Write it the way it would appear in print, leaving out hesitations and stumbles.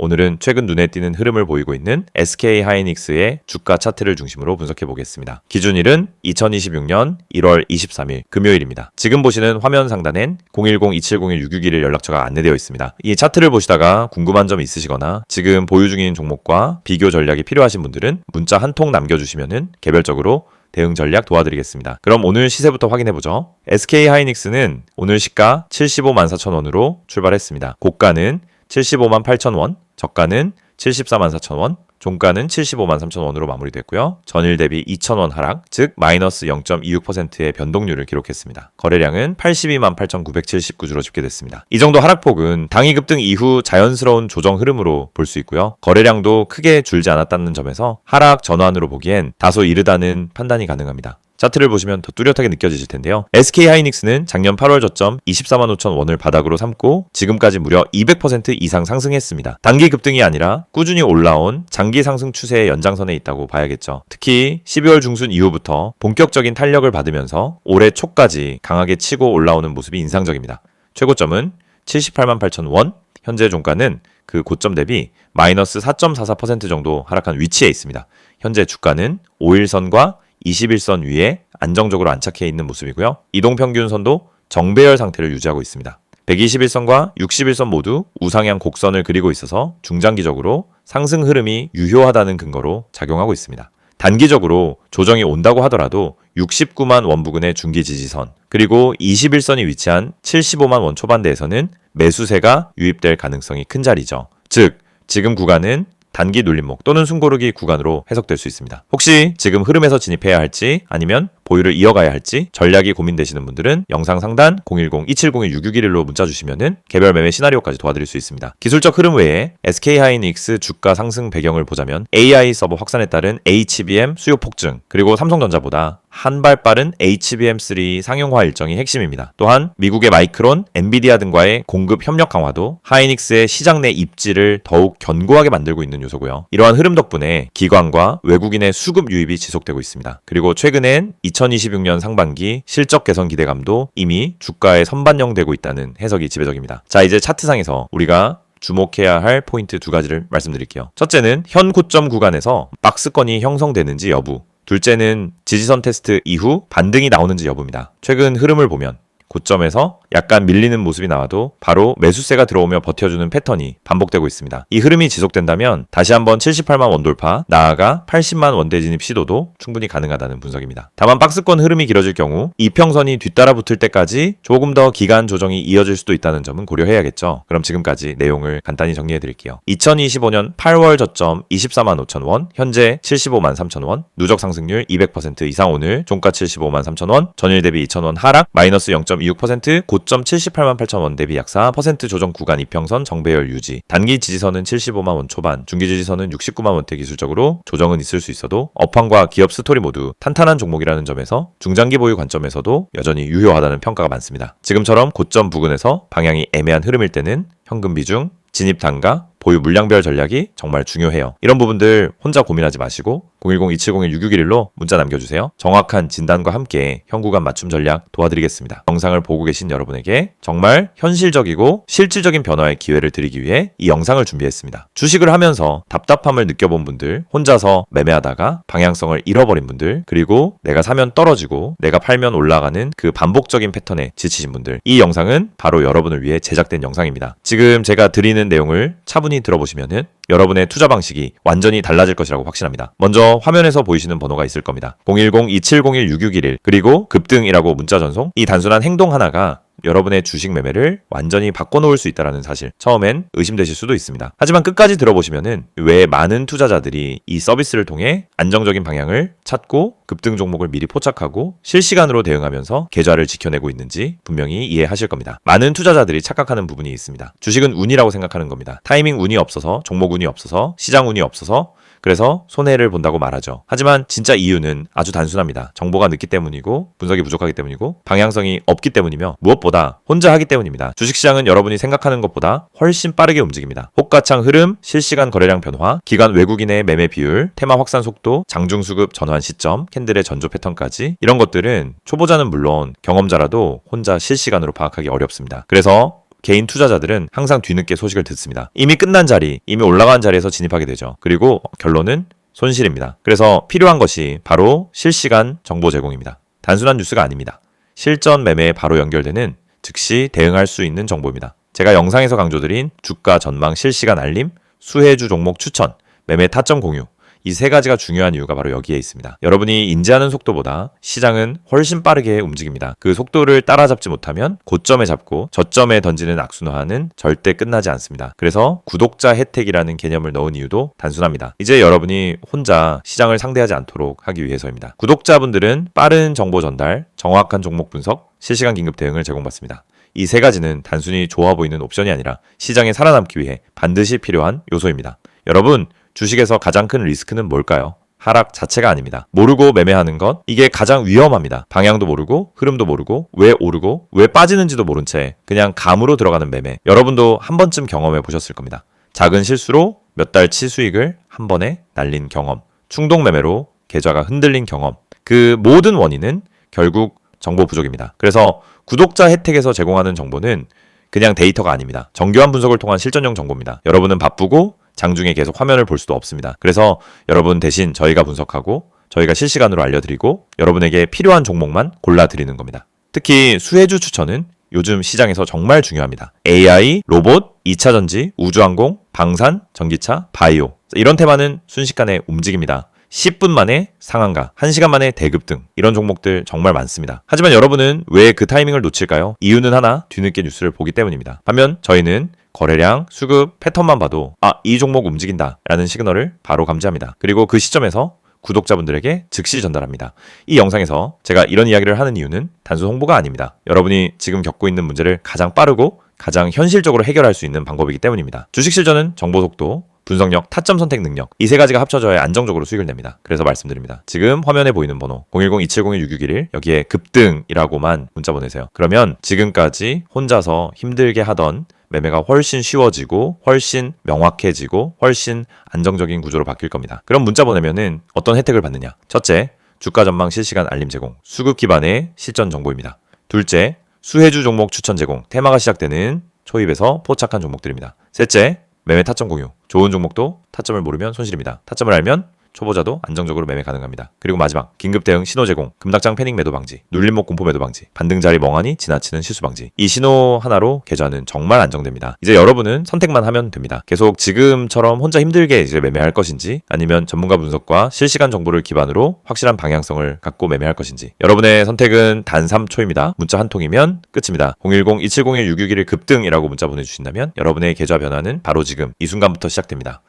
오늘은 최근 눈에 띄는 흐름을 보이고 있는 SK 하이닉스의 주가 차트를 중심으로 분석해 보겠습니다. 기준일은 2026년 1월 23일 금요일입니다. 지금 보시는 화면 상단엔 010-2701-661 연락처가 안내되어 있습니다. 이 차트를 보시다가 궁금한 점이 있으시거나 지금 보유 중인 종목과 비교 전략이 필요하신 분들은 문자 한 통 남겨주시면 개별적으로 대응 전략 도와드리겠습니다. 그럼 오늘 시세부터 확인해보죠. SK 하이닉스는 오늘 시가 75만 4천원으로 출발했습니다. 고가는 75만 8천원, 저가는 74만 4천원, 종가는 75만 3천원으로 마무리됐고요. 전일 대비 2천원 하락, 즉 마이너스 0.26%의 변동률을 기록했습니다. 거래량은 82만 8,979주로 집계됐습니다. 이 정도 하락폭은 당일 급등 이후 자연스러운 조정 흐름으로 볼 수 있고요. 거래량도 크게 줄지 않았다는 점에서 하락 전환으로 보기엔 다소 이르다는 판단이 가능합니다. 차트를 보시면 더 뚜렷하게 느껴지실 텐데요. SK 하이닉스는 작년 8월 저점 24만 5천 원을 바닥으로 삼고 지금까지 무려 200% 이상 상승했습니다. 단기 급등이 아니라 꾸준히 올라온 장기 상승 추세의 연장선에 있다고 봐야겠죠. 특히 12월 중순 이후부터 본격적인 탄력을 받으면서 올해 초까지 강하게 치고 올라오는 모습이 인상적입니다. 최고점은 78만 8천 원, 현재 종가는 그 고점 대비 마이너스 4.44% 정도 하락한 위치에 있습니다. 현재 주가는 5일선과 21선 위에 안정적으로 안착해 있는 모습이고요. 이동평균선도 정배열 상태를 유지하고 있습니다. 121선과 61선 모두 우상향 곡선을 그리고 있어서 중장기적으로 상승 흐름이 유효하다는 근거로 작용하고 있습니다. 단기적으로 조정이 온다고 하더라도 69만 원 부근의 중기 지지선, 그리고 21선이 위치한 75만 원 초반대에서는 매수세가 유입될 가능성이 큰 자리죠. 즉, 지금 구간은 단기 눌림목 또는 숨고르기 구간으로 해석될 수 있습니다. 혹시 지금 흐름에서 진입해야 할지 아니면 보유를 이어가야 할지 전략이 고민되시는 분들은 영상 상단 010-2701-661로 문자 주시면 개별 매매 시나리오까지 도와드릴 수 있습니다. 기술적 흐름 외에 SK 하이닉스 주가 상승 배경을 보자면 AI 서버 확산에 따른 HBM 수요 폭증, 그리고 삼성전자보다 한 발 빠른 HBM3 상용화 일정이 핵심입니다. 또한 미국의 마이크론, 엔비디아 등과의 공급 협력 강화도 하이닉스의 시장 내 입지를 더욱 견고하게 만들고 있는 요소고요. 이러한 흐름 덕분에 기관과 외국인의 수급 유입이 지속되고 있습니다. 그리고 최근엔 2026년 상반기 실적 개선 기대감도 이미 주가에 선반영되고 있다는 해석이 지배적입니다. 자, 이제 차트상에서 우리가 주목해야 할 포인트 두 가지를 말씀드릴게요. 첫째는 현 고점 구간에서 박스권이 형성되는지 여부, 둘째는 지지선 테스트 이후 반등이 나오는지 여부입니다. 최근 흐름을 보면 고점에서 약간 밀리는 모습이 나와도 바로 매수세가 들어오며 버텨주는 패턴이 반복되고 있습니다. 이 흐름이 지속된다면 다시 한번 78만 원 돌파, 나아가 80만 원대 진입 시도도 충분히 가능하다는 분석입니다. 다만 박스권 흐름이 길어질 경우 이평선이 뒤따라 붙을 때까지 조금 더 기간 조정이 이어질 수도 있다는 점은 고려해야겠죠. 그럼 지금까지 내용을 간단히 정리해드릴게요. 2025년 8월 저점 24만 5천 원, 현재 75만 3천 원, 누적 상승률 200% 이상 오늘, 종가 75만 3천 원, 전일 대비 2천 원 하락, 마이너스 0.26%, 고점 78만 8천 원 대비 약 4% 조정 구간 이평선 정배열 유지, 단기 지지선은 75만 원 초반, 중기 지지선은 69만 원대 기술적으로 조정은 있을 수 있어도 업황과 기업 스토리 모두 탄탄한 종목이라는 점에서 중장기 보유 관점에서도 여전히 유효하다는 평가가 많습니다. 지금처럼 고점 부근에서 방향이 애매한 흐름일 때는 현금 비중, 진입 단가, 보유 물량별 전략이 정말 중요해요. 이런 부분들 혼자 고민하지 마시고 010-2701-661로 문자 남겨주세요. 정확한 진단과 함께 현 구간 맞춤 전략 도와드리겠습니다. 영상을 보고 계신 여러분에게 정말 현실적이고 실질적인 변화의 기회를 드리기 위해 이 영상을 준비했습니다. 주식을 하면서 답답함을 느껴본 분들, 혼자서 매매하다가 방향성을 잃어버린 분들, 그리고 내가 사면 떨어지고 내가 팔면 올라가는 그 반복적인 패턴에 지치신 분들, 이 영상은 바로 여러분을 위해 제작된 영상입니다. 지금 제가 드리는 내용을 차분히 들어보시면은 여러분의 투자 방식이 완전히 달라질 것이라고 확신합니다. 먼저 화면에서 보이시는 번호가 있을 겁니다. 010-2701-6611 그리고 급등이라고 문자 전송. 이 단순한 행동 하나가 여러분의 주식 매매를 완전히 바꿔놓을 수 있다는 사실, 처음엔 의심되실 수도 있습니다. 하지만 끝까지 들어보시면은 왜 많은 투자자들이 이 서비스를 통해 안정적인 방향을 찾고 급등 종목을 미리 포착하고 실시간으로 대응하면서 계좌를 지켜내고 있는지 분명히 이해하실 겁니다. 많은 투자자들이 착각하는 부분이 있습니다. 주식은 운이라고 생각하는 겁니다. 타이밍 운이 없어서, 종목 운이 없어서, 시장 운이 없어서 그래서 손해를 본다고 말하죠. 하지만 진짜 이유는 아주 단순합니다. 정보가 늦기 때문이고 분석이 부족하기 때문이고 방향성이 없기 때문이며 무엇보다 혼자 하기 때문입니다. 주식시장은 여러분이 생각하는 것보다 훨씬 빠르게 움직입니다. 호가창 흐름, 실시간 거래량 변화, 기관 외국인의 매매 비율, 테마 확산 속도, 장중수급 전환 시점, 캔들의 전조 패턴까지 이런 것들은 초보자는 물론 경험자라도 혼자 실시간으로 파악하기 어렵습니다. 그래서 개인 투자자들은 항상 뒤늦게 소식을 듣습니다. 이미 끝난 자리, 이미 올라간 자리에서 진입하게 되죠. 그리고 결론은 손실입니다. 그래서 필요한 것이 바로 실시간 정보 제공입니다. 단순한 뉴스가 아닙니다. 실전 매매에 바로 연결되는 즉시 대응할 수 있는 정보입니다. 제가 영상에서 강조드린 주가 전망 실시간 알림, 수혜주 종목 추천, 매매 타점 공유, 이 세 가지가 중요한 이유가 바로 여기에 있습니다. 여러분이 인지하는 속도보다 시장은 훨씬 빠르게 움직입니다. 그 속도를 따라잡지 못하면 고점에 잡고 저점에 던지는 악순환은 절대 끝나지 않습니다. 그래서 구독자 혜택이라는 개념을 넣은 이유도 단순합니다. 이제 여러분이 혼자 시장을 상대하지 않도록 하기 위해서입니다. 구독자분들은 빠른 정보 전달, 정확한 종목 분석, 실시간 긴급 대응을 제공받습니다. 이 세 가지는 단순히 좋아 보이는 옵션이 아니라 시장에 살아남기 위해 반드시 필요한 요소입니다. 여러분, 주식에서 가장 큰 리스크는 뭘까요? 하락 자체가 아닙니다. 모르고 매매하는 것, 이게 가장 위험합니다. 방향도 모르고, 흐름도 모르고, 왜 오르고, 왜 빠지는지도 모른 채 그냥 감으로 들어가는 매매. 여러분도 한 번쯤 경험해 보셨을 겁니다. 작은 실수로 몇 달치 수익을 한 번에 날린 경험, 충동 매매로 계좌가 흔들린 경험. 그 모든 원인은 결국 정보 부족입니다. 그래서 구독자 혜택에서 제공하는 정보는 그냥 데이터가 아닙니다. 정교한 분석을 통한 실전형 정보입니다. 여러분은 바쁘고 장중에 계속 화면을 볼 수도 없습니다. 그래서 여러분 대신 저희가 분석하고 저희가 실시간으로 알려드리고 여러분에게 필요한 종목만 골라드리는 겁니다. 특히 수혜주 추천은 요즘 시장에서 정말 중요합니다. AI, 로봇, 2차전지, 우주항공, 방산, 전기차, 바이오, 이런 테마는 순식간에 움직입니다. 10분 만에 상한가, 1시간 만에 대급 등 이런 종목들 정말 많습니다. 하지만 여러분은 왜 그 타이밍을 놓칠까요? 이유는 하나, 뒤늦게 뉴스를 보기 때문입니다. 반면 저희는 거래량, 수급, 패턴만 봐도 이 종목 움직인다 라는 시그널을 바로 감지합니다. 그리고 그 시점에서 구독자분들에게 즉시 전달합니다. 이 영상에서 제가 이런 이야기를 하는 이유는 단순 홍보가 아닙니다. 여러분이 지금 겪고 있는 문제를 가장 빠르고 가장 현실적으로 해결할 수 있는 방법이기 때문입니다. 주식 실전은 정보 속도, 분석력, 타점 선택 능력, 이 세 가지가 합쳐져야 안정적으로 수익을 냅니다. 그래서 말씀드립니다. 지금 화면에 보이는 번호 010-2701-6611 여기에 급등이라고만 문자 보내세요. 그러면 지금까지 혼자서 힘들게 하던 매매가 훨씬 쉬워지고 훨씬 명확해지고 훨씬 안정적인 구조로 바뀔 겁니다. 그럼 문자 보내면은 어떤 혜택을 받느냐? 첫째, 주가 전망 실시간 알림 제공, 수급 기반의 실전 정보입니다. 둘째, 수혜주 종목 추천 제공, 테마가 시작되는 초입에서 포착한 종목들입니다. 셋째, 매매 타점 공유, 좋은 종목도 타점을 모르면 손실입니다. 타점을 알면 초보자도 안정적으로 매매 가능합니다. 그리고 마지막, 긴급 대응 신호 제공, 금닥장 패닉 매도 방지, 눌림목 공포 매도 방지, 반등 자리 멍하니 지나치는 실수 방지. 이 신호 하나로 계좌는 정말 안정됩니다. 이제 여러분은 선택만 하면 됩니다. 계속 지금처럼 혼자 힘들게 이제 매매할 것인지, 아니면 전문가 분석과 실시간 정보를 기반으로 확실한 방향성을 갖고 매매할 것인지. 여러분의 선택은 단 3초입니다. 문자 한 통이면 끝입니다. 010-2701-6611 급등이라고 문자 보내주신다면 여러분의 계좌 변화는 바로 지금 이 순간부터 시작됩니다.